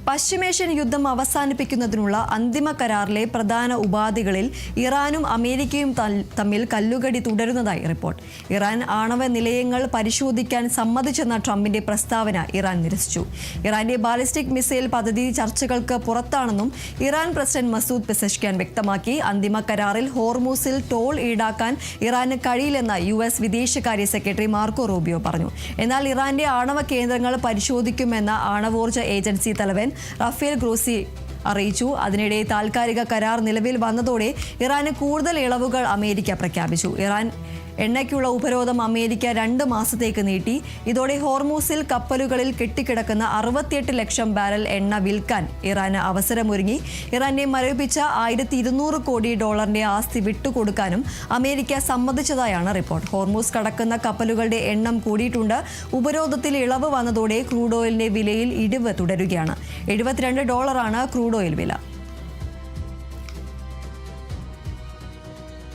പശ്ചിമേഷ്യൻ യുദ്ധം അവസാനിപ്പിക്കുന്നതിനുള്ള അന്തിമ കരാറിലെ പ്രധാന ഉപാധികളിൽ ഇറാനും അമേരിക്കയും തമ്മിൽ കല്ലുകടി തുടരുന്നതായി റിപ്പോർട്ട്. ഇറാൻ ആണവ നിലയങ്ങൾ പരിശോധിക്കാൻ സമ്മതിച്ചെന്ന ട്രംപിന്റെ പ്രസ്താവന ഇറാൻ നിരസിച്ചു. ഇറാന്റെ ബാലിസ്റ്റിക് മിസൈൽ പദ്ധതി ചർച്ചകൾക്ക് പുറത്താണെന്നും ഇറാൻ പ്രസിഡന്റ് മസൂദ് പെസഷ്കിയാൻ വ്യക്തമാക്കി. അന്തിമ കരാറിൽ ഹോർമൂസിൽ ടോൾ ഈടാക്കാൻ ഇറാന് കഴിയില്ലെന്ന് US വിദേശകാര്യ സെക്രട്ടറി മാർക്കോ റൂബിയോ പറഞ്ഞു. എന്നാൽ ഇറാന്റെ ആണവ കേന്ദ്രങ്ങൾ പരിശോധിക്കുമെന്ന ആണവോർജ്ജ ഏജൻസി തലവൻ റഫേൽ ഗ്രോസി അറിയിച്ചു. അതിനിടെ താൽക്കാലിക കരാർ നിലവിൽ വന്നതോടെ ഇറാന് കൂടുതൽ ഇളവുകൾ അമേരിക്ക പ്രഖ്യാപിച്ചു. ഇറാൻ എണ്ണയ്ക്കുള്ള ഉപരോധം അമേരിക്ക 2 മാസത്തേക്ക് നീട്ടി. ഇതോടെ ഹോർമൂസിൽ കപ്പലുകളിൽ കെട്ടിക്കിടക്കുന്ന 68 ലക്ഷം ബാരൽ എണ്ണ വിൽക്കാൻ ഇറാന് അവസരമൊരുങ്ങി. ഇറാനെ മരവിപ്പിച്ച $1200 കോടി ആസ്തി വിട്ടുകൊടുക്കാനും അമേരിക്ക സമ്മതിച്ചതായാണ് റിപ്പോർട്ട്. ഹോർമൂസ് കടക്കുന്ന കപ്പലുകളുടെ എണ്ണം കൂടിയിട്ടുണ്ട്. ഉപരോധത്തിൽ ഇളവ് വന്നതോടെ ക്രൂഡ് ഓയിലിന്റെ വിലയിൽ ഇടിവ് തുടരുകയാണ്. $72 ക്രൂഡ് ഓയിൽ വില.